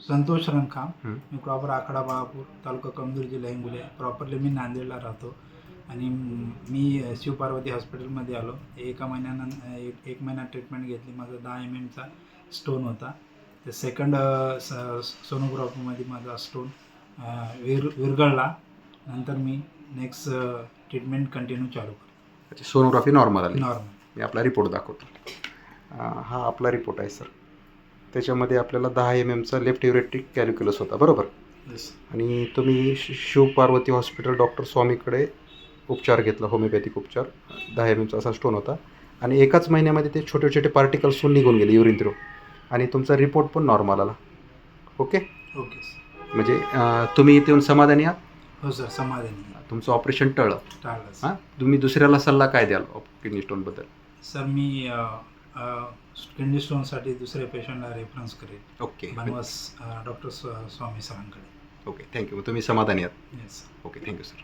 संतोष रंगकाम. मी प्रॉपर आखाडा बहापूर, तालुका कमजोर, जिल्हा हिंगोली. प्रॉपरली मी नांदेडला राहतो आणि मी शिवपार्वती हॉस्पिटलमध्ये आलो. एका महिन्यानंतर एक महिना ट्रीटमेंट घेतली. माझा 10 mm चा स्टोन होता. ते सेकंड सोनोग्राफीमध्ये माझा स्टोन विरघळला. नंतर मी नेक्स्ट ट्रीटमेंट कंटिन्यू चालू केली. सोनोग्राफी नॉर्मल आली. नॉर्मल. मी आपला रिपोर्ट दाखवतो. हा आपला रिपोर्ट आहे सर. त्याच्यामध्ये आपल्याला 10 mm चा लेफ्ट युरेट्रिक कॅल्क्युलस होता, बरोबर. येस. आणि तुम्ही शिवपार्वती हॉस्पिटल डॉक्टर स्वामीकडे उपचार घेतला, होमिओपॅथिक उपचार. 10 mm चा असा स्टोन होता आणि एकाच महिन्यामध्ये ते छोटे छोटे पार्टिकल्स निघून गेले युरिन थ्रू आणि तुमचा रिपोर्ट पण नॉर्मल आला. ओके. ओके. म्हणजे तुम्ही इथे येऊन समाधानी आहात? हो सर, समाधानी. तुमचं ऑपरेशन टळलं. टाळलं. हां, तुम्ही दुसऱ्याला सल्ला काय द्याल किडनी स्टोनबद्दल? सर मी किडनी स्टोनसाठी दुसऱ्या पेशंटला रेफरन्स करेल. ओके. बनवास डॉक्टर स्वामी सरांकडे. Okay, thank you. तुम्ही समाधानी आहात? येस. Okay, thank you sir.